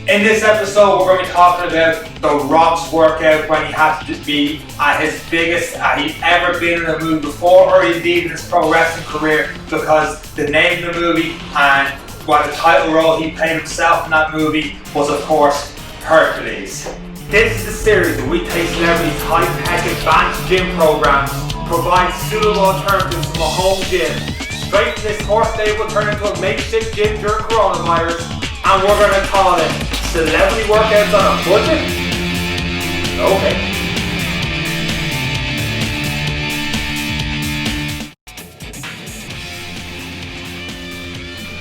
In this episode, we're going to be talking about The Rock's workout when he had to be at his biggest he'd ever been in a movie before, or indeed in his pro wrestling career, because the name of the movie and what the title role he played himself in that movie was, of course, Hercules. This is the series where we take celebrities' high-tech advanced gym programs, provide suitable alternatives from a home gym, straight to this horse stable turned into a makeshift gym during coronavirus, and we're going to call it Celebrity Workouts on a Budget? Okay.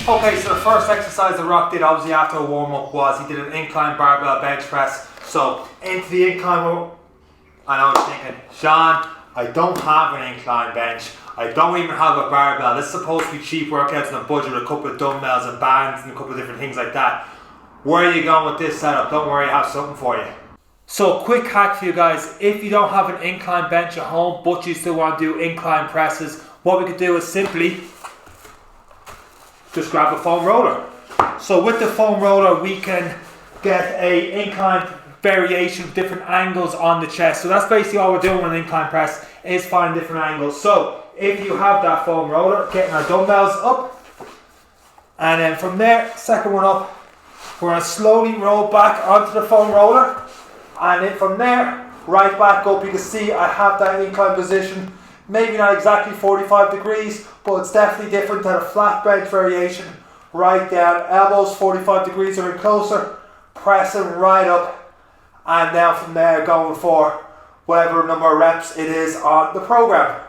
Okay, so the first exercise The Rock did obviously after a warm-up was he did an incline barbell bench press. So into the incline, I know what you're thinking, Sean, I don't have an incline bench. I don't even have a barbell. This is supposed to be cheap workouts on a budget with a couple of dumbbells and bands and a couple of different things like that. Where are you going with this setup? Don't worry, I have something for you. So quick hack for you guys, if you don't have an incline bench at home but you still want to do incline presses, what we could do is simply just grab a foam roller. So with the foam roller we can get a incline variation with different angles on the chest. So that's basically all we're doing with an incline press, is finding different angles. So if you have that foam roller, getting our dumbbells up, and then from there, second one up, we're going to slowly roll back onto the foam roller, and then from there, right back up. You can see I have that incline position, maybe not exactly 45 degrees, but it's definitely different than a flat bench variation. Right down, elbows 45 degrees or in closer, pressing right up, and now from there going for whatever number of reps it is on the program.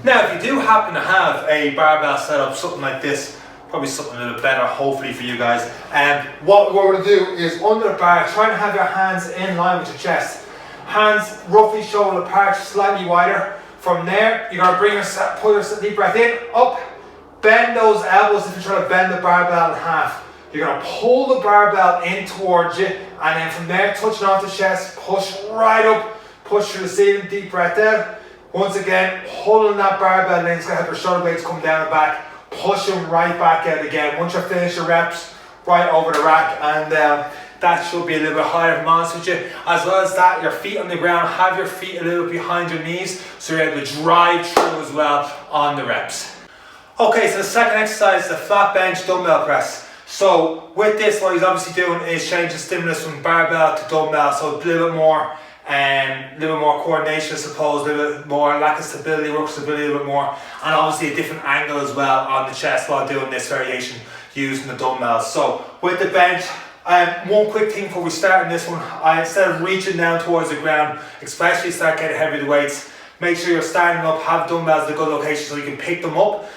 Now if you do happen to have a barbell setup, something like this, probably something a little better hopefully for you guys, and what we're going to do is under the bar, try and have your hands in line with your chest. Hands roughly shoulder apart, slightly wider. From there, you're going to bring yourself, pull your deep breath in, up, bend those elbows if you're trying to bend the barbell in half. You're going to pull the barbell in towards you, and then from there, touching off the chest, push right up, push through the ceiling, deep breath out. Once again, pulling that barbell in, it's going to help your shoulder blades come down and back, push them right back out again. Once you're finished your reps, right over the rack, and that should be a little bit higher, if I'm honest with you. As well as that, your feet on the ground, have your feet a little bit behind your knees, so you're able to drive through as well on the reps. Okay, so the second exercise is the flat bench dumbbell press. So with this, what he's obviously doing is change the stimulus from barbell to dumbbell, so a little bit more coordination, I suppose, a little bit more lack of stability, work stability a little bit more, and obviously a different angle as well on the chest while doing this variation using the dumbbells. So with the bench, one quick thing before we start in this one, instead of reaching down towards the ground, especially start getting heavy with the weights, make sure you're standing up, have dumbbells in a good location so you can pick them up,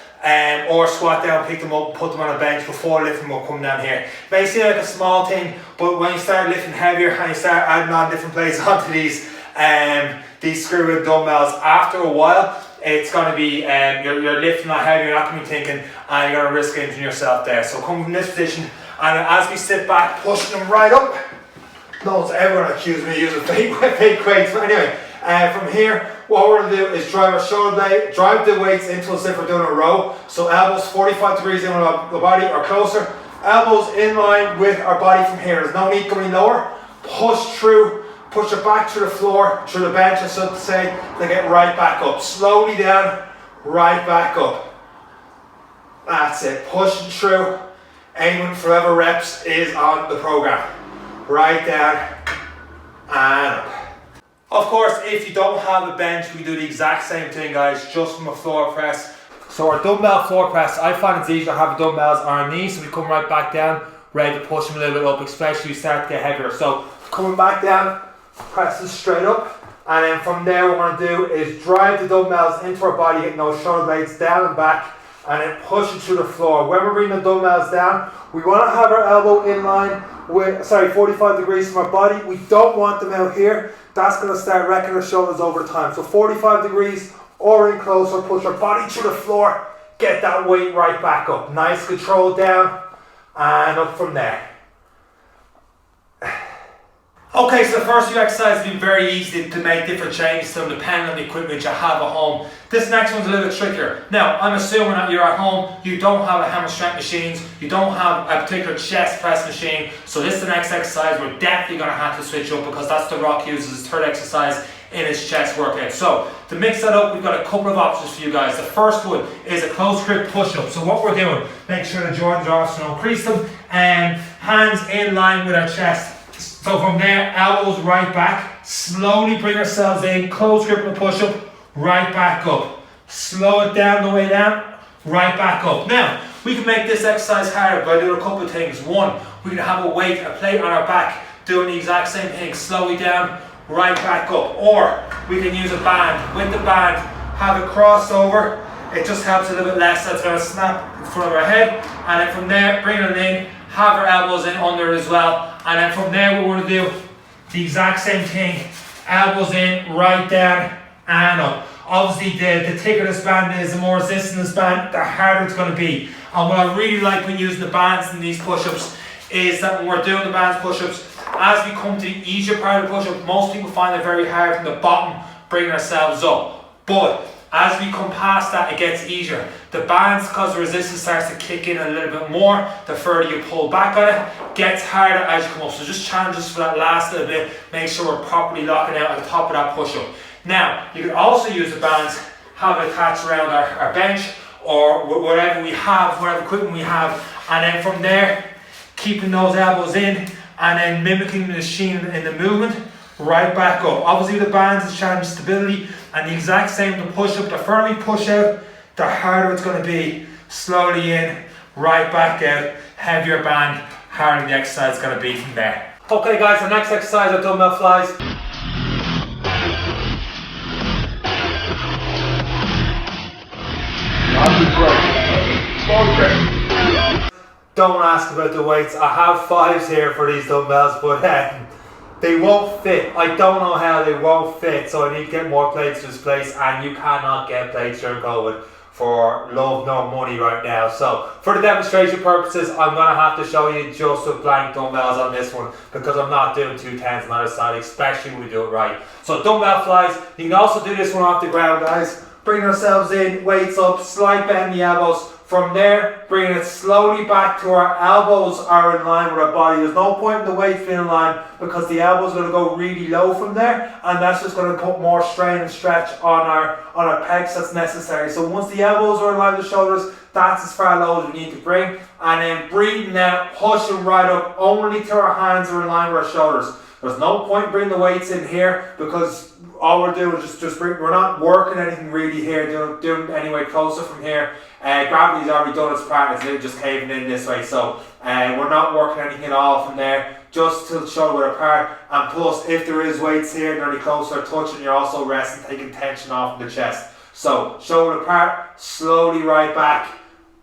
or squat down, pick them up, put them on a bench before lifting them up, come down here. It may seem like a small thing, but when you start lifting heavier and you start adding on different plates onto these screw-in dumbbells, after a while, it's going to be, you're lifting that heavy, you're not going to be thinking, and you're going to risk injuring yourself there. So come from this position, and as we sit back, pushing them right up. No one's ever going to accuse me of using fake weights, but anyway, from here, what we're going to do is drive our shoulder blade, drive the weights into us if we're doing a row. So elbows 45 degrees in with the body or closer. Elbows in line with our body from here. There's no need going lower. Push through, push it back to the floor, through the bench, or so to say, then get right back up. Slowly down, right back up. That's it. Pushing through, aiming for whatever reps is on the program. Right down and up. Of course, if you don't have a bench, we do the exact same thing, guys, just from a floor press. So our dumbbell floor press, I find it's easier to have the dumbbells on our knees, so we come right back down, ready to push them a little bit up, especially as we start to get heavier. So coming back down, pressing straight up, and then from there what we're going to do is drive the dumbbells into our body, getting those shoulder blades down and back, and then push it through the floor. When we're bringing the dumbbells down, we want to have our elbow in line with, 45 degrees from our body. We don't want them out here. That's going to start wrecking our shoulders over time. So 45 degrees or in closer, push our body through the floor, get that weight right back up. Nice control down and up from there. Okay, so the first few exercises have been very easy to make different changes to them depending on the equipment you have at home. This next one's a little bit trickier. Now, I'm assuming that you're at home, you don't have a hammer strength machines, you don't have a particular chest press machine, so this is the next exercise we're definitely going to have to switch up because that's the Rock uses his third exercise in his chest workout. So, to mix that up, we've got a couple of options for you guys. The first one is a close grip push-up. So what we're doing, make sure the joints are off so don't crease them, and hands in line with our chest. So from there, elbows right back, slowly bring ourselves in, close grip and push up, right back up. Slow it down the way down, right back up. Now, we can make this exercise harder by doing a couple of things. One, we can have a weight, a plate on our back, doing the exact same thing, slowly down, right back up. Or we can use a band. With the band, have it crossed over. It just helps a little bit less, so it's going to snap in front of our head. And then from there, bring it in, have our elbows in under it as well. And then from there, what we're going to do, the exact same thing. Elbows in, right down, and up. Obviously, the thicker this band is, the more resistant this band, the harder it's going to be. And what I really like when using the bands in these push-ups is that when we're doing the bands push-ups, as we come to the easier part of the push-up, most people find it very hard from the bottom, bringing ourselves up. But as we come past that, it gets easier. The bands, because the resistance starts to kick in a little bit more, the further you pull back on it, gets harder as you come up. So just challenge us for that last little bit, make sure we're properly locking out at the top of that push-up. Now, you can also use the bands, have it attached around our bench, or whatever we have, whatever equipment we have, and then from there, keeping those elbows in, and then mimicking the machine in the movement, right back up. Obviously with the bands, it's challenging stability, and the exact same to push up. The further we push out, the harder it's going to be. Slowly in, right back out, heavier band, harder the exercise is going to be from there. Okay guys, the next exercise are dumbbell flies. Don't ask about the weights. I have fives here for these dumbbells, but they won't fit. I don't know how they won't fit, so I need to get more plates to this place, and you cannot get plates during COVID for love nor money right now. So for the demonstration purposes, I'm going to have to show you just with blank dumbbells on this one because I'm not doing 210s on the other side, especially when we do it right. So dumbbell flies, you can also do this one off the ground, guys. Bring ourselves in, weights up, slight bend the elbows. From there, bringing it slowly back to our elbows are in line with our body. There's no point in the weight being in line because the elbows are going to go really low from there, and that's just going to put more strain and stretch on our pecs that's necessary. So once the elbows are in line with the shoulders, that's as far low as we need to bring. And then breathing out, pushing right up, only till our hands are in line with our shoulders. There's no point bringing the weights in here because all we're doing is just bring, we're not working anything really here, doing anyway closer from here. Gravity's already done its part, it's just caving in this way, so we're not working anything at all from there, just to show we're apart. And plus, if there is weights here, they're closer touching, you're also resting, taking tension off the chest. So, shoulder apart, slowly right back,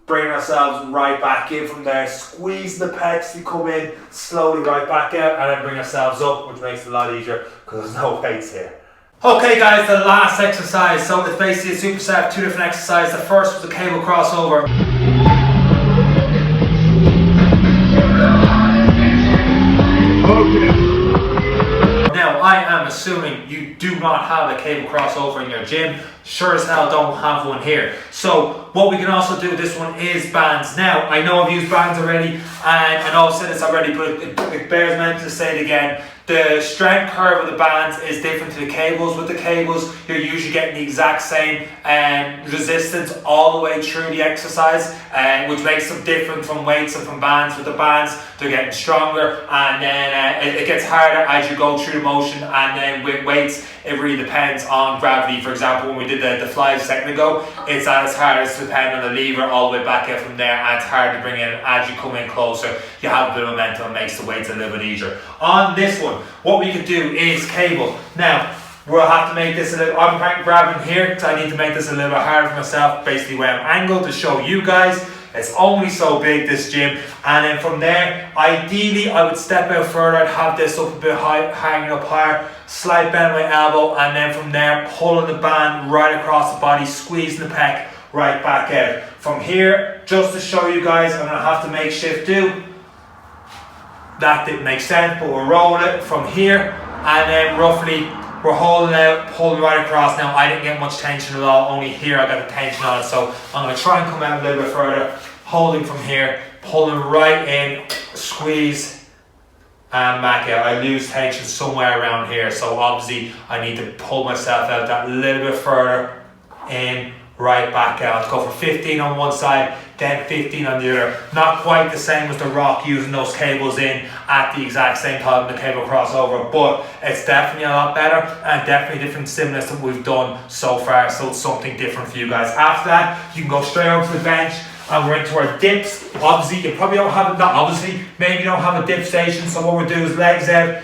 bring ourselves right back in from there, squeeze the pecs, you come in, slowly right back out, and then bring ourselves up, which makes it a lot easier because there's no weights here. Okay guys, the last exercise. So it's basically a superset, two different exercises. The first was the cable crossover. Now I am assuming you do not have a cable crossover in your gym. Sure as hell don't have one here. So what we can also do with this one is bands. Now I know I've used bands already, and I know I've said this already, but it bears mention to say it again. The strength curve of the bands is different to the cables. With the cables, you're usually getting the exact same resistance all the way through the exercise, which makes them different from weights and from bands. With the bands, they're getting stronger, and then it gets harder as you go through the motion. And then with weights, it really depends on gravity. For example, when we did the flies a second ago, it's as hard as depending on the lever all the way back out from there, and it's hard to bring in as you come in closer. You have a bit of momentum, and makes the weights a little bit easier. On this one, what we can do is cable. Now, we'll have to make this a little, I'm grabbing here because I need to make this a little bit harder for myself, basically where I'm angled to show you guys. It's only so big, this gym. And then from there, ideally I would step out further. I'd have this up a bit high, hanging up higher, slight bend my elbow, and then from there, pulling the band right across the body, squeezing the pec right back out. From here, just to show you guys, I'm gonna have to make shift do. that didn't make sense, but we're rolling it from here, and then roughly we're holding out, pulling right across. Now I didn't get much tension at all, only here I got the tension on it, so I'm going to try and come out a little bit further, holding from here, pulling right in, squeeze, and back out. I lose tension somewhere around here, so obviously I need to pull myself out that little bit further, in, right back out. Let's go for 15 on one side, then 15 on the other. Not quite the same as the rock, using those cables in at the exact same time, the cable crossover, but it's definitely a lot better and definitely different stimulus that we've done so far, so it's something different for you guys. After that, you can go straight over to the bench and we're into our dips. Obviously, you probably don't have it, not obviously, maybe you don't have a dip station, so what we'll do is legs out,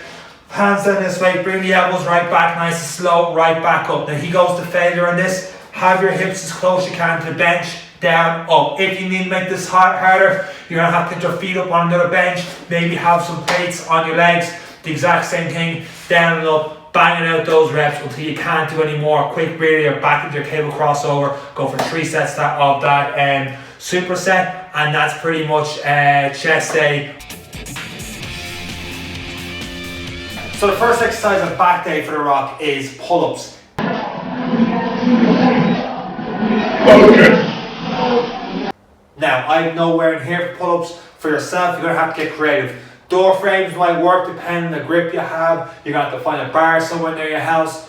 hands down this way, bring the elbows right back, nice and slow, right back up. Now he goes to failure on this. Have your hips as close as you can to the bench, down, up. If you need to make this harder, you're going to have to put your feet up on another bench, maybe have some plates on your legs, the exact same thing, down and up, banging out those reps until you can't do any more. Quick breather, back into your cable crossover, go for 3 sets of that superset, and that's pretty much chest day. So the first exercise of back day for the rock is pull-ups. Now, I'm nowhere in here for pull-ups. For yourself, you're going to have to get creative. Door frames might work depending on the grip you have. You're going to have to find a bar somewhere near your house,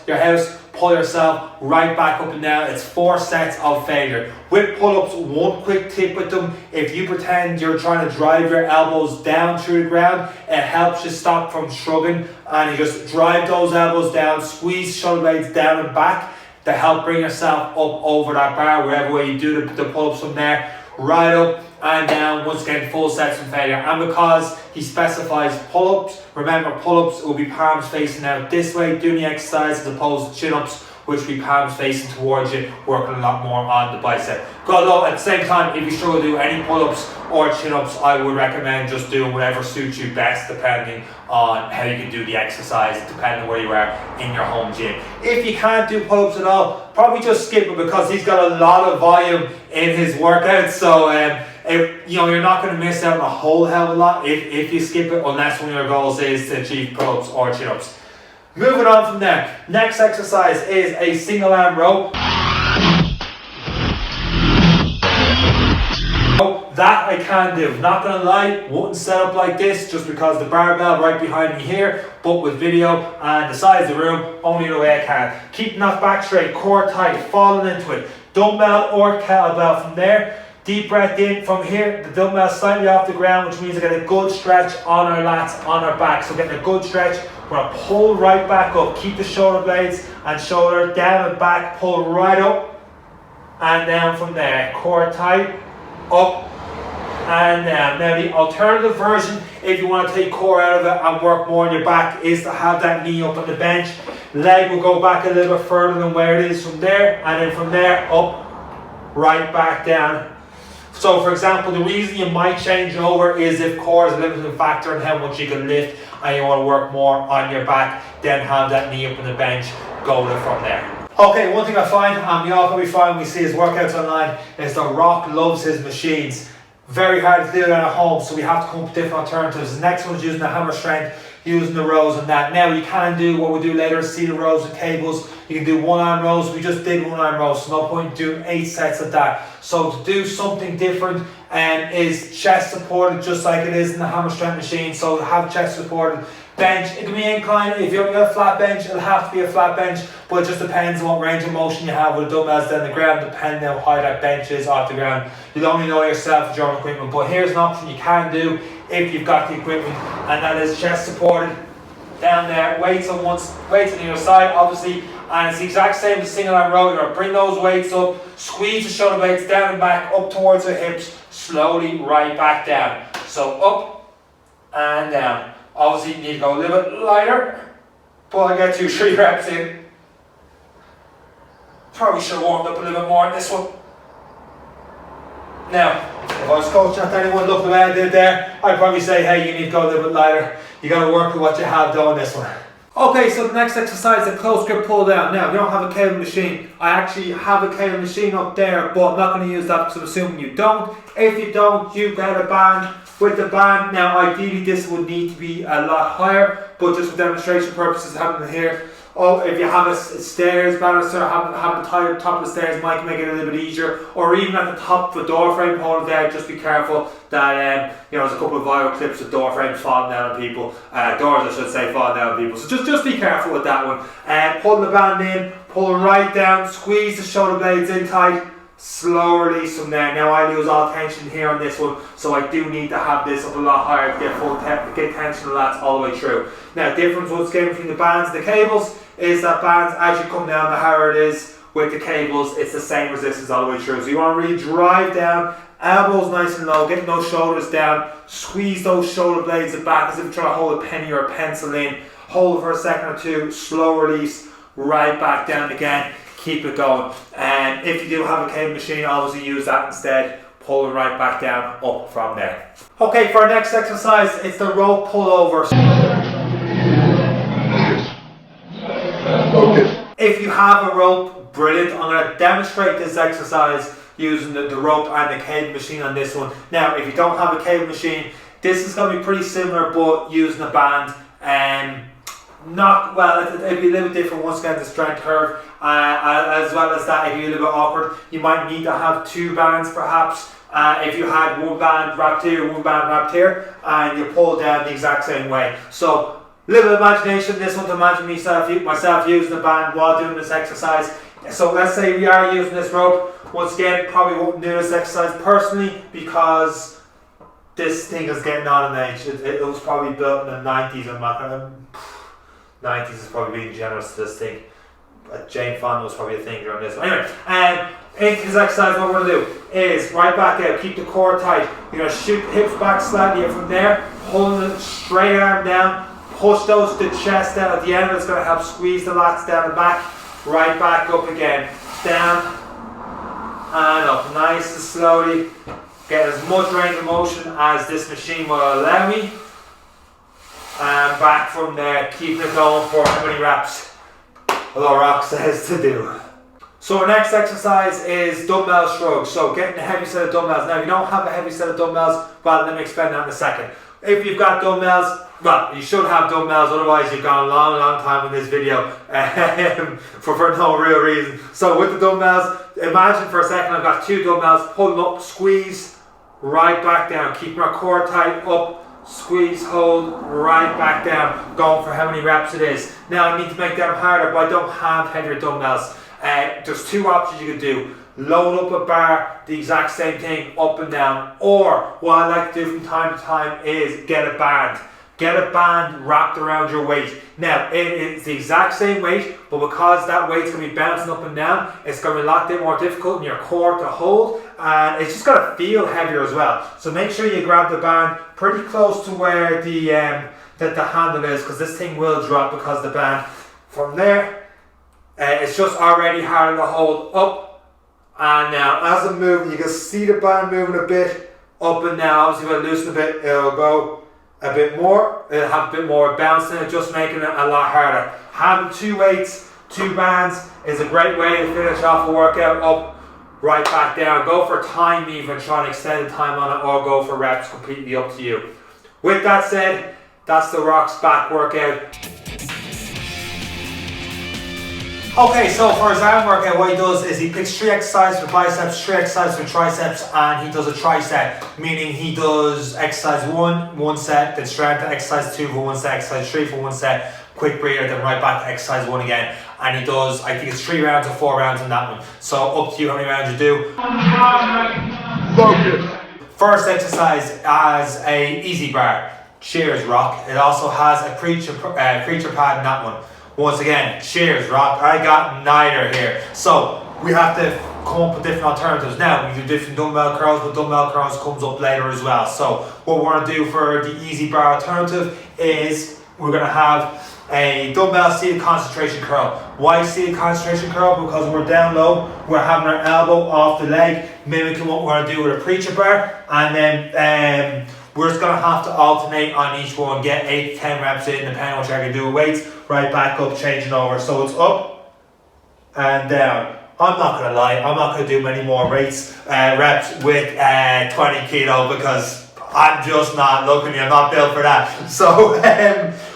pull yourself right back up and down. It's 4 sets of failure. With pull-ups, one quick tip with them, if you pretend you're trying to drive your elbows down through the ground, it helps you stop from shrugging, and you just drive those elbows down, squeeze shoulder blades down and back to help bring yourself up over that bar, wherever way you do the pull-ups from there, right up and down, once again, full sets from failure. And because he specifies pull-ups, remember pull-ups will be palms facing out this way, doing the exercise, as opposed to chin-ups, which will be palms facing towards you, working a lot more on the bicep. Although at the same time, if you struggle to do any pull-ups or chin-ups, I would recommend just doing whatever suits you best, depending on how you can do the exercise, depending on where you are in your home gym. If you can't do pull-ups at all, probably just skip it, because he's got a lot of volume in his workout, so you're not going to miss out on a whole hell of a lot if you skip it, unless one of your goals is to achieve pull-ups or chin-ups. Moving on from there, next exercise is a single arm row. That I can do, not gonna lie, wouldn't set up like this just because the barbell right behind me here, but with video and the size of the room, only the way I can. Keeping that back straight, core tight, falling into it. Dumbbell or kettlebell from there. Deep breath in from here, the dumbbell slightly off the ground, which means I get a good stretch on our lats, on our back. So getting a good stretch, we're gonna pull right back up, keep the shoulder blades and shoulder down and back, pull right up and down from there. Core tight, up and down. Now the alternative version, if you want to take core out of it and work more on your back, is to have that knee up on the bench. Leg will go back a little bit further than where it is from there, and then from there up, right back down. So for example, the reason you might change over is if core is a limiting factor in how much you can lift and you want to work more on your back, then have that knee up on the bench, go with it from there. Okay, one thing I find, and we all probably find when we see his workouts online, is The Rock loves his machines. Very hard to do that at home, so we have to come up with different alternatives. The next one is using the hammer strength, using the rows and that. Now you can do what we do later, seated rows with cables. You can do 1-arm rows. We just did 1-arm rows, so no point doing 8 sets of that. So to do something different is chest supported, just like it is in the hammer strength machine. So have chest supported. Bench, it can be inclined. If you've got a flat bench, it'll have to be a flat bench, but it just depends on what range of motion you have with the dumbbells down the ground, depending on how high that bench is off the ground. You'll only know yourself with your own equipment, but here's an option you can do if you've got the equipment, and that is chest supported down there, weights on either side, obviously, and it's the exact same as single arm row. You're gonna bring those weights up, squeeze the shoulder blades down and back, up towards the hips, slowly right back down. So up and down. Obviously you need to go a little bit lighter, but I get 2-3 reps in. Probably should have warmed up a little bit more on this one. Now, if I was coaching at anyone, look the way I did there, I'd probably say, hey, you need to go a little bit lighter. You got to work with what you have doing this one. Okay, so the next exercise is a close grip pull down. Now, if you don't have a cable machine, I actually have a cable machine up there, but I'm not going to use that because I'm assuming you don't. If you don't, you get a band. With the band, now ideally this would need to be a lot higher, but just for demonstration purposes, having it here. Oh, if you have a stairs banister, having it tied at the top of the stairs might make it a little bit easier. Or even at the top of the door frame, hold it there. Just be careful that there's a couple of viral clips of door frames falling down on people. Doors, I should say, falling down on people. So just be careful with that one. Pulling the band in, pull right down, squeeze the shoulder blades in tight. Slow release from there. Now I lose all tension here on this one, so I do need to have this up a lot higher to get full get tension and lats all the way through. Now, the difference once again between the bands and the cables is that bands, as you come down, the higher it is. With the cables, it's the same resistance all the way through. So you want to really drive down, elbows nice and low, getting those shoulders down, squeeze those shoulder blades back as if you're trying to hold a penny or a pencil in. Hold it for a second or two, slow release, right back down again. Keep it going. And if you do have a cable machine, obviously use that instead. Pull it right back down, up from there. Okay, for our next exercise, it's the rope pullover. Okay. If you have a rope, brilliant. I'm going to demonstrate this exercise using the rope and the cable machine on this one. Now, if you don't have a cable machine, this is going to be pretty similar, but using a band. Not well, it'd be a little bit different once again, the strength curve, as well as that, it'd be a little bit awkward. You might need to have two bands perhaps. If you had one band wrapped here, one band wrapped here, and you pull down the exact same way. So, little imagination, this one to imagine myself using the band while doing this exercise. So let's say we are using this rope. Once again, probably won't do this exercise personally because this thing is getting on in age. It was probably built in the 90s, I'm not gonna... 90s is probably being generous to this thing. Jane Fonda was probably a thinker on this one. Anyway, into this exercise, what we're going to do is right back out, keep the core tight. You're going to shoot the hips back slightly, and from there, holding the straight arm down, push those to the chest out at the end. It's going to help squeeze the lats down the back. Right back up again, down and up, nice and slowly. Get as much range of motion as this machine will allow me. And back from there, keeping it going for how many reps Rock says to do. So our next exercise is dumbbell strokes. So getting a heavy set of dumbbells. Now if you don't have a heavy set of dumbbells, well, let me explain that in a second. If you've got dumbbells, well, you should have dumbbells, otherwise you've gone a long time in this video for no real reason. So with the dumbbells, imagine for a second I've got two dumbbells, pull them up, squeeze, right back down, keeping our core tight, up, squeeze, hold, right back down, going for how many reps it is. Now I need to make them harder, but I don't have heavier dumbbells. There's two options you can do. Load up a bar, the exact same thing, up and down. Or what I like to do from time to time is get a band. Get a band wrapped around your weight. Now, it's the exact same weight, but because that weight's going to be bouncing up and down, it's going to be a lot more difficult in your core to hold, and it's just going to feel heavier as well. So make sure you grab the band pretty close to where the handle is, because this thing will drop because the band. From there, it's just already harder to hold up. And now, as I'm moving, you can see the band moving a bit up and down. Obviously, if I loosen a bit, it'll go a bit more. It'll have a bit more bounce in it, just making it a lot harder. Having two weights, two bands is a great way to finish off a workout. Up, right back down. Go for time even, try and extend the time on it, or go for reps, completely up to you. With that said, that's the Rock's back workout. Okay, so for his arm workout, what he does is he picks 3 exercises for biceps, 3 exercises for triceps, and he does a tricep, meaning he does exercise 1 set, then straight to exercise 2 for 1 set, exercise 3 for 1 set, quick breather, then right back to exercise 1 again. And he does, I think it's 3 rounds or 4 rounds on that one. So up to you how many rounds you do. Focus. First exercise as a easy bar. Cheers, Rock. It also has a preacher pad in that one. Once again, cheers, Rock. I got neither here. So we have to come up with different alternatives. Now, we do different dumbbell curls, but dumbbell curls comes up later as well. So what we're going to do for the easy bar alternative is we're going to have a dumbbell seated concentration curl. Why seated concentration curl? Because we're down low, we're having our elbow off the leg, mimicking what we're going to do with a preacher bar, and then We're just going to have to alternate on each one, get 8 to 10 reps in, depending on what you're going to do with weights. Right back up, changing over. So it's up and down. I'm not going to lie, I'm not going to do many more reps with 20 kilo because I'm just not looking, I'm not built for that. So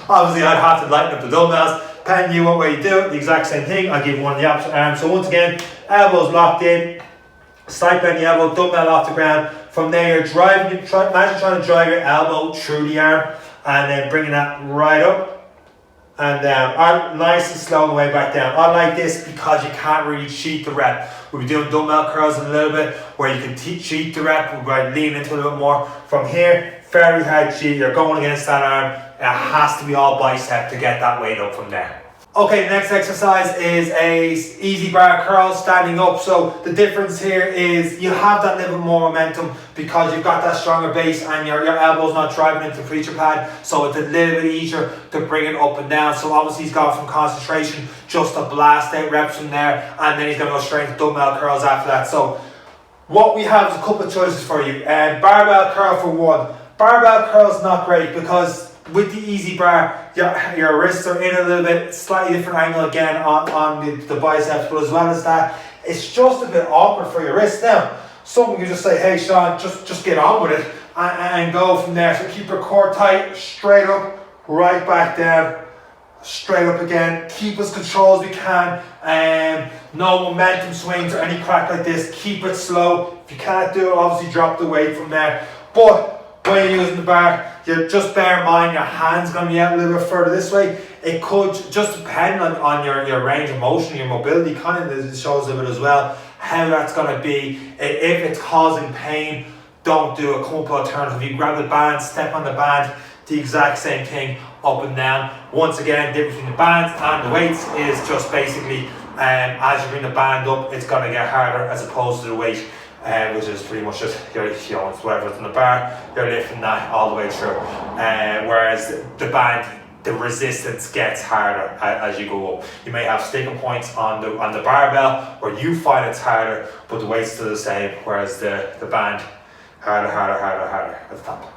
obviously I'd have to lighten up the dumbbells. Depending on what way you do it, the exact same thing. I'll give one the opposite arm. So once again, elbows locked in, slight bend the elbow, dumbbell off the ground. From there, you're driving, imagine trying to drive your elbow through the arm and then bringing that right up and down. Nice and slow on the way back down. I like this because you can't really cheat the rep. We'll be doing dumbbell curls in a little bit where you can cheat the rep by leaning into it a little bit more. From here, very hard cheat. You're going against that arm. It has to be all bicep to get that weight up from there. Okay, the next exercise is a easy bar curl standing up. So the difference here is you have that little bit more momentum because you've got that stronger base and your elbow's not driving into the preacher pad. So it's a little bit easier to bring it up and down. So obviously he's got some concentration just to blast out reps from there, and then he's going to go straight to dumbbell curls after that. So what we have is a couple of choices for you. Barbell curl for one. Barbell curl is not great because with the easy bar, your wrists are in a little bit, slightly different angle again on the biceps, but as well as that, it's just a bit awkward for your wrists. Now, someone can just say, hey Sean, just get on with it and go from there. So keep your core tight, straight up, right back down, straight up again. Keep as controlled as we can. No momentum swings or any crack like this. Keep it slow. If you can't do it, obviously drop the weight from there. But when you're using the bar, you just bear in mind your hand's going to be out a little bit further this way. It could just depend on your range of motion, your mobility, kind of shows a bit as well, how that's going to be. If it's causing pain, don't do it. Come up with alternative. If you grab the band, step on the band, the exact same thing, up and down. Once again, the difference between the bands and the weights is just basically as you bring the band up, it's going to get harder as opposed to the weight. Which is pretty much just it's whatever's in the bar, you're lifting that all the way through. Whereas the band, the resistance gets harder as you go up. You may have sticking points on the barbell where you find it's harder, but the weight's still the same. Whereas the band, harder at the top.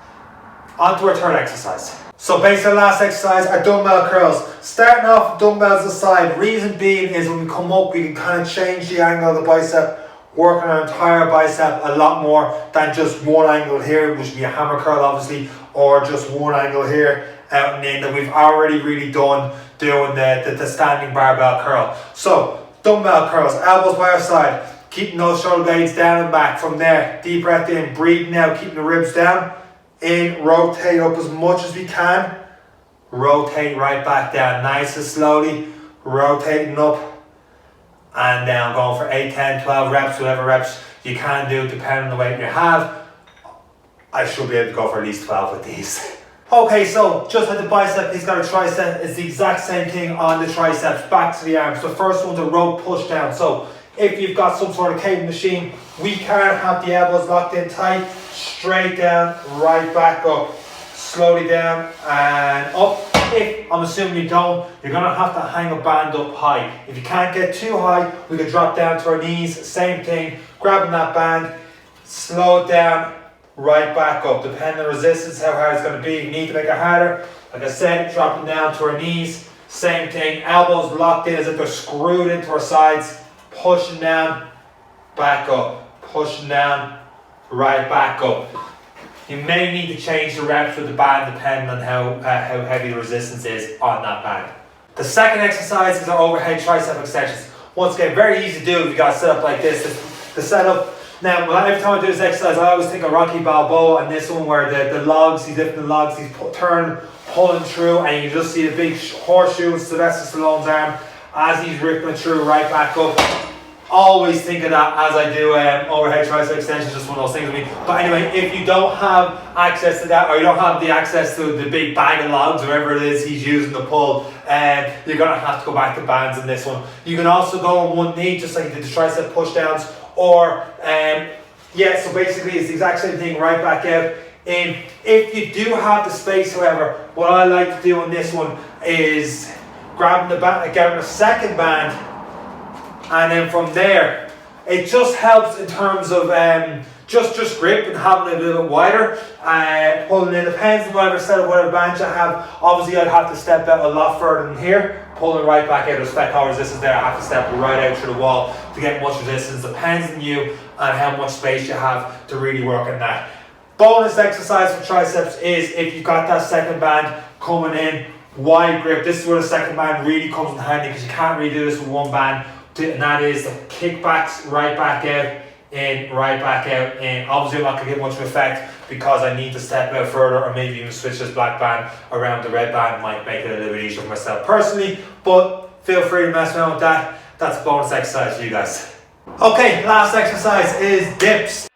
On to our third exercise. So based on the last exercise, our dumbbell curls. Starting off with dumbbells aside. Reason being is when we come up, we can kind of change the angle of the bicep, work on our entire bicep a lot more than just one angle here, which would be a hammer curl obviously, or just one angle here out and in that we've already really done doing the standing barbell curl. So dumbbell curls, elbows by our side, keeping those shoulder blades down and back. From there, deep breath in, breathe now, keeping the ribs down, in, rotate up as much as we can, rotate right back down, nice and slowly, rotating up and down, going for 8, 10, 12 reps, whatever reps you can do depending on the weight you have. I should be able to go for at least 12 with these. Okay, so just like the bicep, he's got a tricep. It's the exact same thing on the triceps, back to the arms. So first one's a rope push down. So if you've got some sort of cable machine, we can have the elbows locked in tight, straight down, right back up, slowly down and up. If, I'm assuming you don't, you're going to have to hang a band up high. If you can't get too high, we can drop down to our knees, same thing, grabbing that band, slow it down, right back up. Depending on the resistance, how hard it's going to be, you need to make it harder. Like I said, dropping down to our knees, same thing, elbows locked in as if they're screwed into our sides, pushing down, back up, pushing down, right back up. You may need to change the reps with the band depending on how heavy the resistance is on that band. The second exercise is our overhead tricep extensions. Once again, very easy to do if you got set up like this. The setup. Now, every time I do this exercise, I always think of Rocky Balboa and this one where the logs, he's lifting the logs, he's pulling through, and you can just see the big horseshoe in Sylvester Stallone's arm as he's ripping it through right back up. Always think of that as I do overhead tricep extensions, just one of those things with me. But anyway, if you don't have access to that, or you don't have the access to the big bag of logs, whatever it is he's using to pull, you're going to have to go back to bands in this one. You can also go on one knee, just like you did the tricep push downs, or so basically it's the exact same thing, right back out in. If you do have the space, however, what I like to do on this one is grabbing a second band. And then from there, it just helps in terms of just grip and having it a little bit wider, pulling in, depends on whatever setup, whatever bench I have. Obviously I'd have to step out a lot further than here, pulling right back out, respect how resistance there, I have to step right out through the wall to get much resistance. Depends on you and how much space you have to really work on that. Bonus exercise for triceps is if you've got that second band coming in, wide grip. This is where the second band really comes in handy because you can't really do this with one band, and that is the kickbacks, right back out, in, right back out, in. Obviously I'm not going to get much of effect because I need to step out further, or maybe even switch this black band around the red band. Might make it a little bit easier for myself personally, but feel free to mess around with that. That's a bonus exercise for you guys. Okay, last exercise is dips.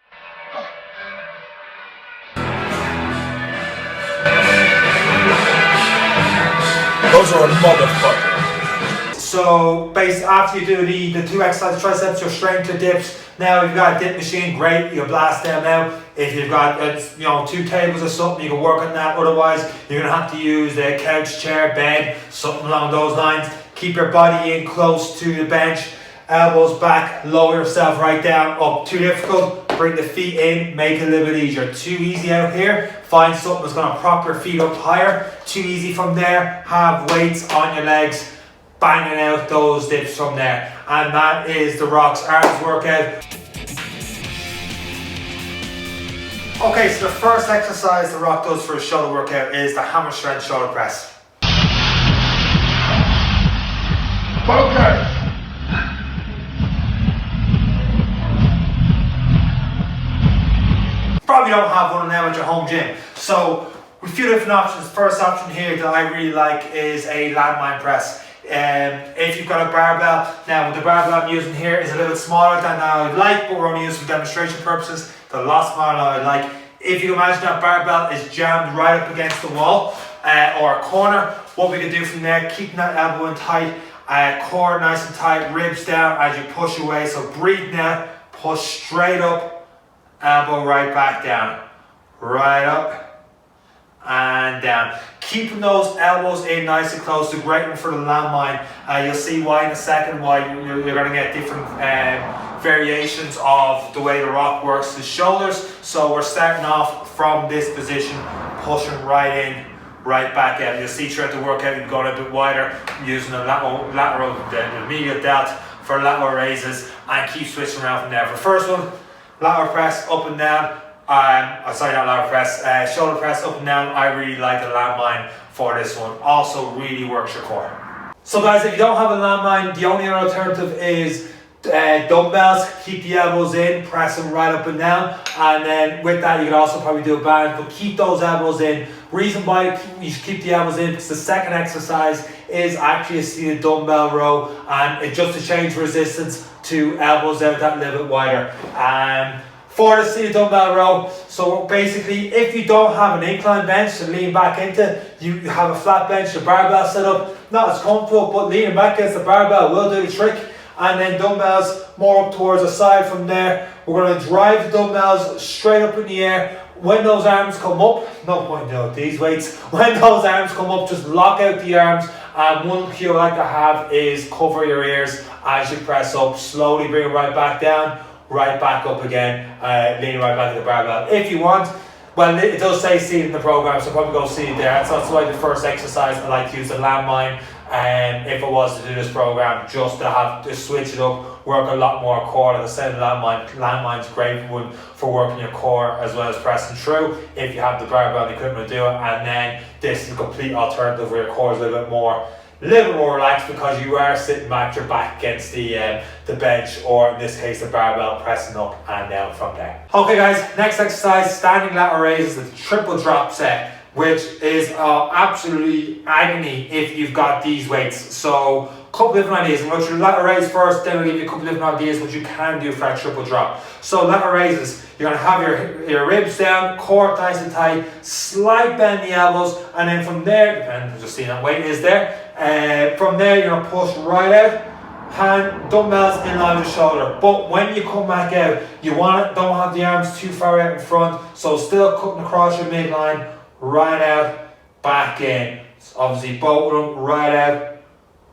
Those are a motherfucker. So basically after you do the two exercises, triceps, your strength to dips. Now if you've got a dip machine, great, you blast them out. If you've got 2 tables or something, you can work on that. Otherwise you're going to have to use a couch, chair, bed, something along those lines. Keep your body in close to the bench, elbows back, lower yourself right down, up. Too difficult, bring the feet in, make it a little bit easier. Too easy out here, find something that's going to prop your feet up higher. Too easy from there, have weights on your legs, banging out those dips from there. And that is the Rock's arms workout. Okay, so the first exercise the Rock does for his shoulder workout is the hammer strength shoulder press. Okay. Probably don't have one of them at your home gym. So, a few different options. First option here that I really like is a landmine press. If you've got a barbell, now the barbell I'm using here is a little bit smaller than I would like, but we're only using for demonstration purposes. They're a lot smaller than I would like. If you imagine that barbell is jammed right up against the wall or a corner, what we can do from there, keeping that elbow in tight, core nice and tight, ribs down as you push away. So breathe now, push straight up, elbow right back down, right up and down. Keeping those elbows in nice and close. The great one for the landmine. You'll see why in a second, why you're going to get different variations of the way the Rock works the shoulders. So we're starting off from this position, pushing right in, right back out. You'll see throughout the workout you're going a bit wider, using the the medial delt for lateral raises, and keep switching around from there. For the first one, lateral press up and down. Sorry, not lateral press, shoulder press up and down. I really like the landmine for this one. Also really works your core. So guys, if you don't have a landmine, the only other alternative is dumbbells. Keep the elbows in, press them right up and down, and then with that you can also probably do a band, but keep those elbows in. Reason why you should keep the elbows in, because the second exercise is actually a seated dumbbell row, and it just to change resistance to elbows out that little bit wider. For the seated dumbbell row, so basically if you don't have an incline bench to lean back into, you have a flat bench, the barbell set up, not as comfortable, but leaning back against the barbell will do the trick. And then dumbbells more up towards the side from there. We're going to drive the dumbbells straight up in the air. When those arms come up, no point doing these weights, when those arms come up, just lock out the arms. And one cue I like to have is cover your ears as you press up. Slowly bring it right back down, right back up again, leaning right back to the barbell. If you want, well, it does say seated in the program, so probably go seated there. So that's why the first exercise I like to use the landmine. If I was to do this program, just to have to switch it up, work a lot more core. Like I said, landmine's a great one for working your core as well as pressing through. If you have the barbell equipment to do it, and then this is a complete alternative where your core is a little bit more relaxed because you are sitting back, your back against the bench, or in this case the barbell, pressing up and down from there. Okay guys, next exercise, standing lateral raises, the triple drop set, which is absolutely agony if you've got these weights. So a couple different ideas. I'm going to do lateral raise first, then I'll give you a couple different ideas what you can do for that triple drop. So lateral raises, you're going to have your ribs down, core nice and tight, slight bend the elbows, and then from there, depending on just seeing that weight is there, from there you're going to push right out, hand, dumbbells in line with the shoulder. But when you come back out, you don't have the arms too far out in front, so still cutting across your midline, right out, back in. So obviously both of them, right out,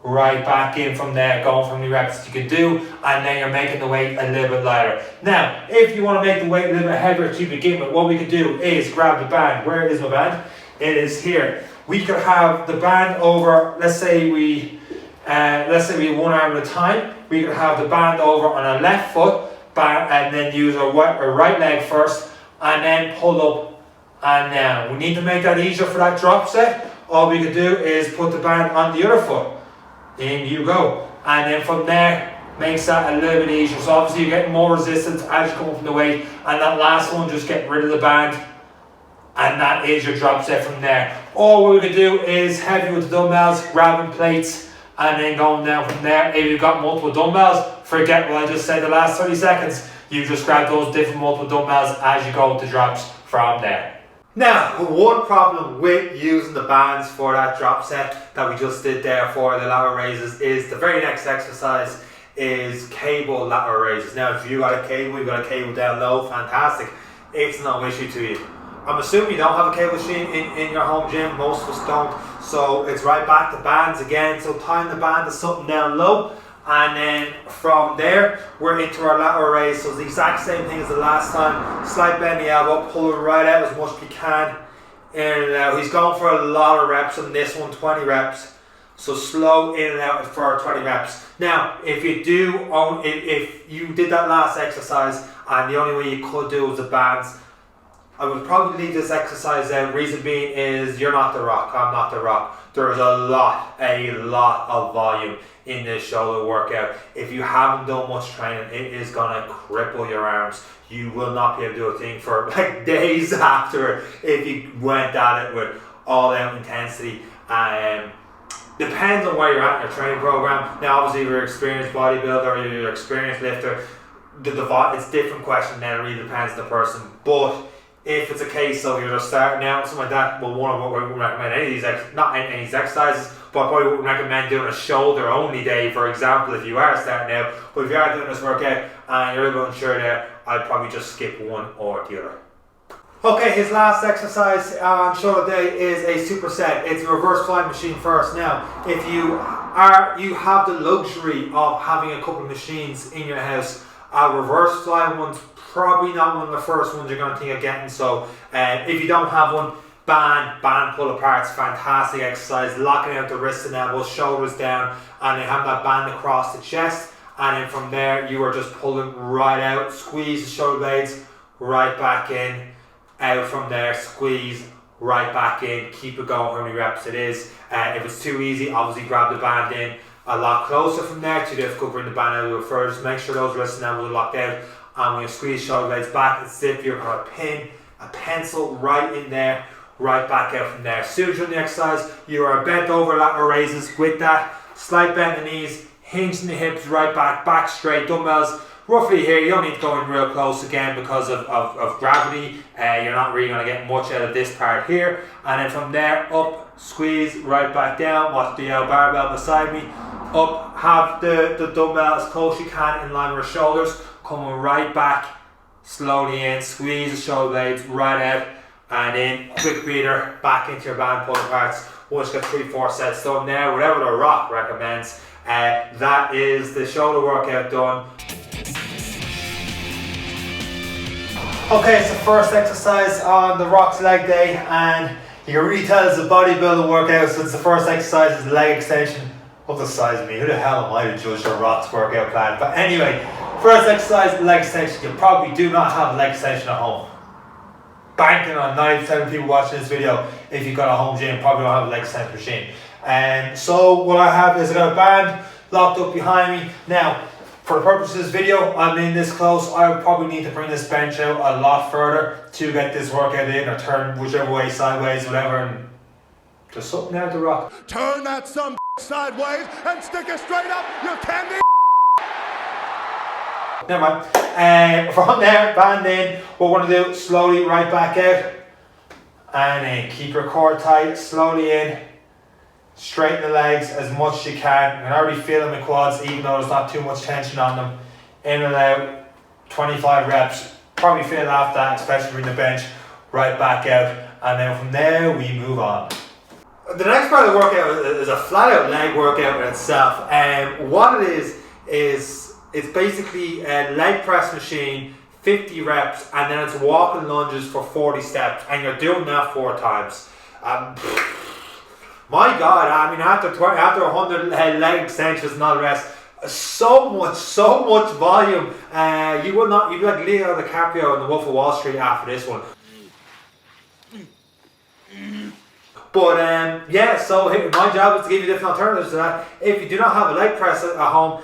right back in from there, going from the reps you can do, and then you're making the weight a little bit lighter. Now, if you want to make the weight a little bit heavier to begin with, what we could do is grab the band. Where is my band? It is here. We could have the band over, let's say we one arm at a time. We could have the band over on our left foot, and then use our right leg first, and then pull up and down. We need to make that easier for that drop set. All we could do is put the band on the other foot. In you go. And then from there, makes that a little bit easier. So obviously you're getting more resistance as you come up from the weight. And that last one, just get rid of the band. And that is your drop set from there. All we could do is heavy with the dumbbells, grabbing plates, and then going down from there. If you've got multiple dumbbells, forget what I just said the last 30 seconds. You just grab those different multiple dumbbells as you go to drops from there. Now, one problem with using the bands for that drop set that we just did there for the lateral raises is the very next exercise is cable lateral raises. Now, if you got a cable, you've got a cable down low, fantastic. It's no issue to you. I'm assuming you don't have a cable machine in your home gym. Most of us don't. So it's right back to bands again. So tying the band to something down low. And then from there, we're into our lateral raise. So it's the exact same thing as the last time. Slight bend the elbow, pull it right out as much as you can. In and out. He's going for a lot of reps on this one, 20 reps. So slow in and out for 20 reps. Now, if you did that last exercise and the only way you could do was the bands, I would probably leave this exercise out. Reason being is you're not The Rock, I'm not The Rock. There's a lot of volume in this shoulder workout. If you haven't done much training, it is gonna cripple your arms. You will not be able to do a thing for like days after if you went at it with all out intensity. Depends on where you're at in your training program. Now, obviously, if you're an experienced bodybuilder or you're an experienced lifter, it's a different question. Then it really depends on the person. But if it's a case of you're just starting out, something like that, well, one of what we wouldn't recommend any of these, not any of these exercises, but I probably wouldn't recommend doing a shoulder only day, for example, if you are starting out. But if you are doing this workout and you're a little unsure there, I'd probably just skip one or the other. Okay, his last exercise on shoulder day is a superset. It's a reverse flying machine first. Now, if you have the luxury of having a couple of machines in your house, a reverse flying one's probably not one of the first ones you're going to think of getting. So if you don't have one, band pull apart's fantastic exercise, locking out the wrists and elbows, shoulders down, and then have that band across the chest, and then from there you are just pulling right out, squeeze the shoulder blades right back in, out from there, squeeze right back in, keep it going how many reps it is. If it's too easy, obviously grab the band in a lot closer from there. Too difficult, bring the band out a little further. Just make sure those wrists and elbows are locked out, and when you squeeze shoulder blades back, it's if you're going to pin a pencil right in there, right back out from there. As soon as you're in the exercise, you are bent over lateral raises with that slight bend in the knees, hinge in the hips, right back straight, dumbbells roughly here. You don't need to go in real close again because of gravity. You're not really going to get much out of this part here. And then from there, up, squeeze, right back down. Watch the barbell beside me. Up, have the dumbbell as close as you can in line with your shoulders. Coming right back, slowly in, squeeze the shoulder blades right out. And then quick breather back into your band pull parts. Once you get 3-4 sets done there, whatever The Rock recommends, that is the shoulder workout done. Okay, it's the first exercise on The Rock's leg day, and you can really tell it's a bodybuilding workout since the first exercise is leg extension. What the size of me? Who the hell am I to judge The Rock's workout plan? But anyway, first exercise, leg extension. You probably do not have a leg extension at home. Banking on 90% of people watching this video, if you've got a home gym, probably don't have a leg extension machine. And so what I have is I got a band locked up behind me. Now, for the purpose of this video, I'm in this close. I would probably need to bring this bench out a lot further to get this workout in, or turn whichever way, sideways, whatever. And just something out The Rock. Turn that some sideways and stick it straight up, you candy. Never mind. From there, band in. What we're going to do, slowly right back out. And then keep your core tight, slowly in. Straighten the legs as much as you can. You can already feel them in quads, even though there's not too much tension on them. In and out, 25 reps. Probably feel after that, especially in the bench. Right back out. And then from there, we move on. The next part of the workout is a flat out leg workout in itself. What it is it's basically a leg press machine, 50 reps, and then it's walking lunges for 40 steps, and you're doing that 4 times. My God, I mean, after 100 leg extensions and all the rest, so much volume. You'd be like Leo DiCaprio in The Wolf of Wall Street after this one. But yeah, so my job is to give you different alternatives to that. If you do not have a leg press at home,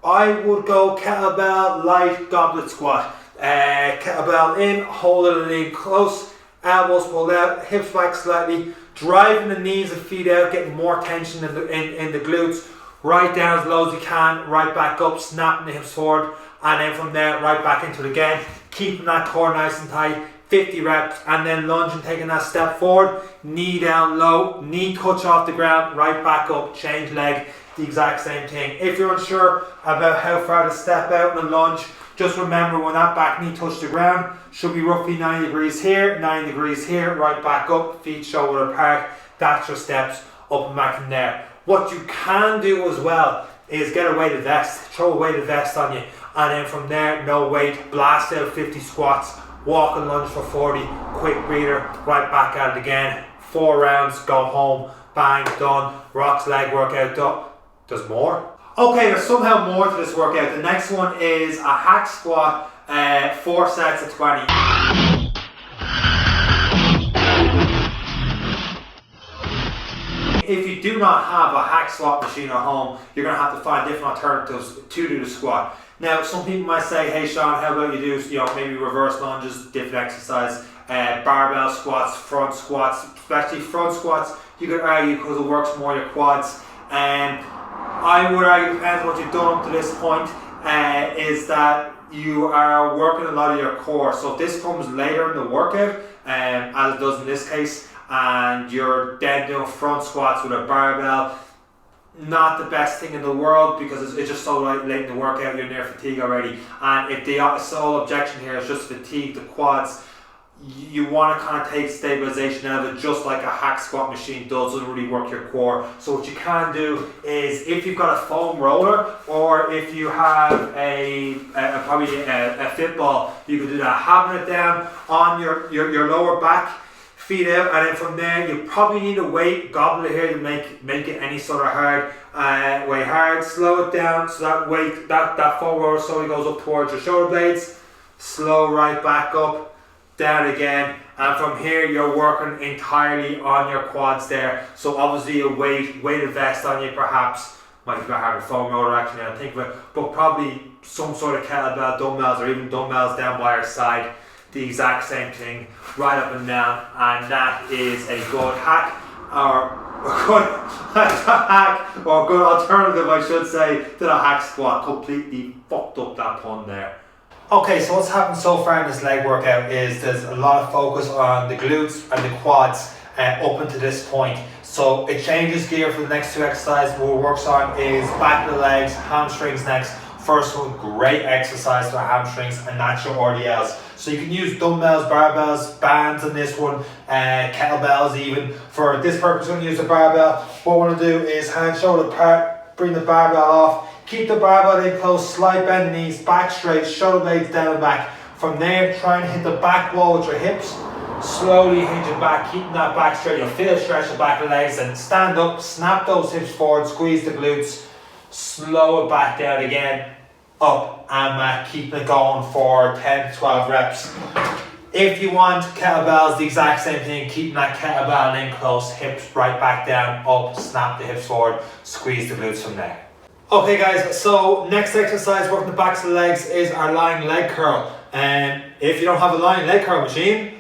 I would go kettlebell light goblet squat. Kettlebell in, holding it in close, elbows pulled out, hips back slightly, driving the knees and feet out, getting more tension in the glutes. Right down as low as you can, right back up, snapping the hips forward, and then from there right back into it again, keeping that core nice and tight. 50 reps, and then lunging, taking that step forward, knee down low, knee touch off the ground, right back up, change leg, the exact same thing. If you're unsure about how far to step out in a lunge, just remember when that back knee touches the ground, should be roughly 90 degrees here, 90 degrees here, right back up, feet shoulder apart. That's your steps up and back from there. What you can do as well is get a weighted vest, throw a weighted vest on you, and then from there, no weight, blast out 50 squats, walk and lunge for 40, quick breather, right back at it again. 4 rounds, go home, bang, done. Rock's leg workout done. There's more. Okay, there's somehow more to this workout. The next one is a hack squat, 4 sets of 20. If you do not have a hack squat machine at home, you're going to have to find different alternatives to do the squat. Now, some people might say, hey Sean, how about you do, maybe reverse lunges, different exercise, barbell squats, front squats, especially front squats, you could argue because it works more your quads. I would argue, depends on what you've done up to this point, is that you are working a lot of your core. So if this comes later in the workout, as it does in this case, and you're then doing front squats with a barbell, not the best thing in the world, because it's just so late in the workout, you're near fatigue already. And if the sole objection here is just fatigue the quads, you want to kind of take stabilization out of it, just like a hack squat machine doesn't really work your core. So what you can do is, if you've got a foam roller, or if you have probably a fit ball, you can do that, having it down on your lower back, feet out, and then from there you probably need a weight goblet here to make it any sort of hard, way hard. Slow it down so that weight, that foam roller slowly goes up towards your shoulder blades, slow right back up, down again, and from here you're working entirely on your quads there. So obviously a weighted vest on you, perhaps might be a bit hard to foam roller actually now I think of it, but probably some sort of kettlebell dumbbells, or even dumbbells down by your side, the exact same thing, right up and down. And that is a good hack, or a good alternative, I should say, to the hack squat. Completely fucked up that pun there. Okay, so what's happened so far in this leg workout is there's a lot of focus on the glutes and the quads up until this point. So it changes gear for the next 2 exercises. What it works on is back of the legs, hamstrings next. First one, great exercise for hamstrings, and that's your RDLs. So you can use dumbbells, barbells, bands on this one, kettlebells even. For this purpose, we're going to use the barbell. What we're going to do is hand shoulder apart, bring the barbell off, keep the barbell in close, slight bend the knees, back straight, shoulder blades down and back. From there, try and hit the back wall with your hips. Slowly hinge it back, keeping that back straight. You'll feel stretch the back of the legs, and stand up, snap those hips forward, squeeze the glutes, slow it back down again, up and back, keeping it going for 10 to 12 reps. If you want kettlebells, the exact same thing, keeping that kettlebell in close, hips right back down, up, snap the hips forward, squeeze the glutes from there. Okay guys, so next exercise working the backs of the legs is our lying leg curl. And if you don't have a lying leg curl machine,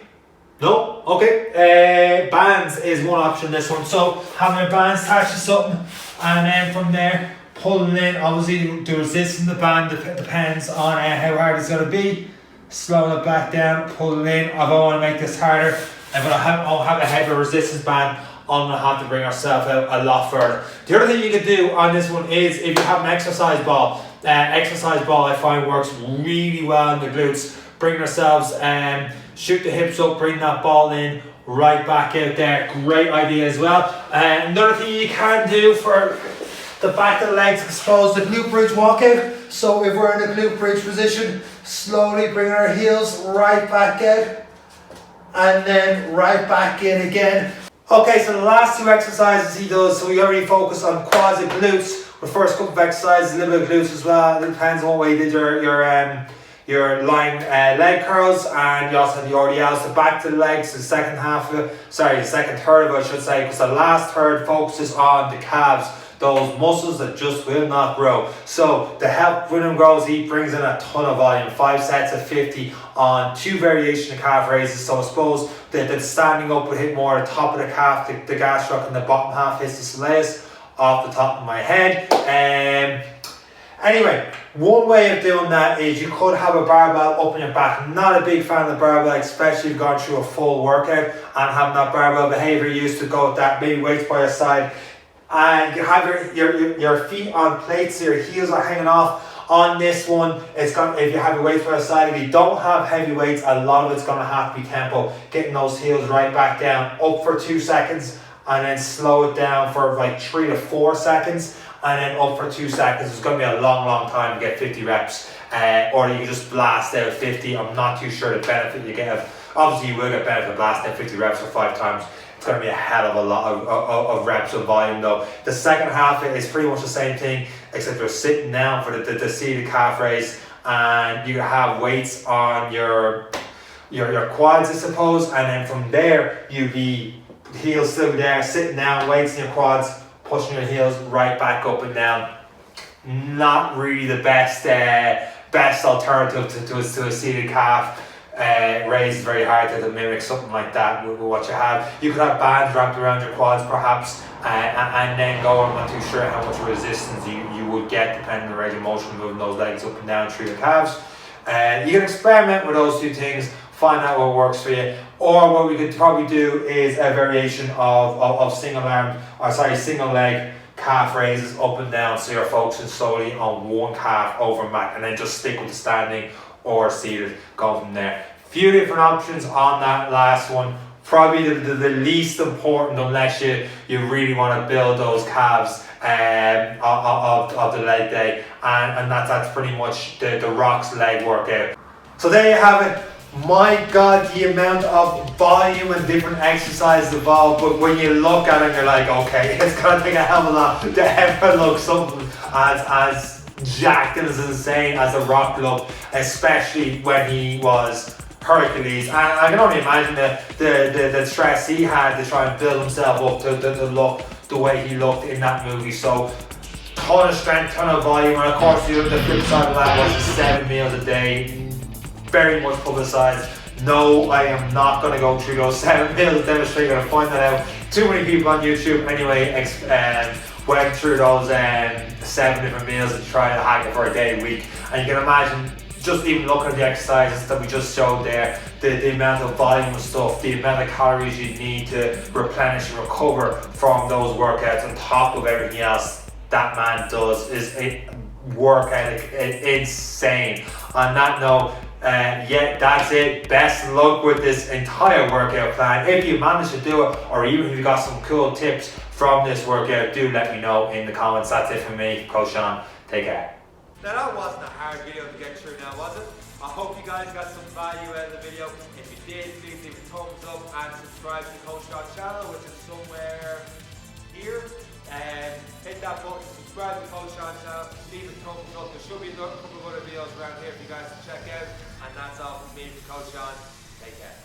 no, okay, bands is one option, this one. So having your bands attached to something, and then from there pulling in. Obviously the resistance of the band depends on how hard it's going to be. Slowing it back down, pulling in. If I want to make this harder, if I have a heavier resistance band, I'm going to have to bring ourselves out a lot further. The other thing you can do on this one is, if you have an exercise ball I find works really well in the glutes. Bring ourselves shoot the hips up, bring that ball in, right back out there. Great idea as well. Another thing you can do for the back of the legs, I suppose, the glute bridge walkout. So if we're in a glute bridge position, slowly bring our heels right back out and then right back in again. Okay, so the last two exercises he does, so we already focused on quads and glutes. The first couple of exercises, a little bit of glutes as well. It depends on what way you did your lying leg curls, and you also have the RDLs, the back to the legs, the second third of it, I should say, because the last third focuses on the calves, those muscles that just will not grow. So to help with them grows, he brings in a ton of volume, 5 sets of 50 on 2 variation of calf raises. So I suppose that the standing up would hit more the top of the calf, the gastroc, and the bottom half hits the soleus off the top of my head. Anyway, one way of doing that is you could have a barbell up in your back. I'm not a big fan of the barbell, especially if you've gone through a full workout and having that barbell behavior used to go with that, maybe weights by your side. And you have your feet on plates, so your heels are hanging off. On this one, if you have your weights by your side, if you don't have heavy weights, a lot of it's going to have to be tempo. Getting those heels right back down, up for 2 seconds, and then slow it down for like 3 to 4 seconds, and then up for 2 seconds. It's going to be a long time to get 50 reps, or you can just blast out 50. I'm not too sure the benefit you get. Obviously, you will get benefit of blasting out 50 reps for 5 times. It's going to be a hell of a lot of reps of volume though. The second half is pretty much the same thing, except you're sitting down for the seated calf raise, and you have weights on your quads, I suppose, and then from there you be heels still there, sitting down, weights in your quads, pushing your heels right back up and down. Not really the best alternative to a seated calf. Raise is very hard to mimic something like that with what you have. You could have bands wrapped around your quads perhaps, and then go. I'm not too sure how much resistance you would get depending on the range of motion moving those legs up and down through your calves. You can experiment with those 2 things, find out what works for you. Or what we could probably do is a variation of single leg calf raises up and down, so you're focusing solely on one calf over back, and then just stick with the standing or seated, go from there. Few different options on that last one. Probably the least important, unless you really want to build those calves of the leg day, and that's pretty much the Rock's leg workout. So there you have it. My God, the amount of volume and different exercises involved, but when you look at it, you're like, okay, it's gonna take a hell of a lot to ever look something as jacked and as insane as The Rock looked, especially when he was Hercules. And I can only imagine the stress he had to try and build himself up to look the way he looked in that movie. So ton of strength, ton of volume, and of course the flip side of that was the 7 meals a day. Very much publicized. No, I am not going to go through those 7 meals demonstrating. You're going to find that out. Too many people on YouTube anyway went through those 7 different meals and try to hack it for a day a week. And you can imagine, just even looking at the exercises that we just showed there, the amount of volume of stuff, the amount of calories you need to replenish and recover from those workouts on top of everything else that man does is a work ethic insane. On that note, yeah, that's it. Best luck with this entire workout plan. If you managed to do it, or even if you got some cool tips from this workout, do let me know in the comments. That's it from me, Coach Sean. Take care. Now that wasn't a hard video to get through now, was it? I hope you guys got some value out of the video. If you did, please leave a thumbs up and subscribe to Coach Sean's channel, which is somewhere here. Hit that button, subscribe to Coach Sean's channel, leave a thumbs up. There should be a couple of other videos around here for you guys to check out. And that's all from me, Coach Sean. Take care.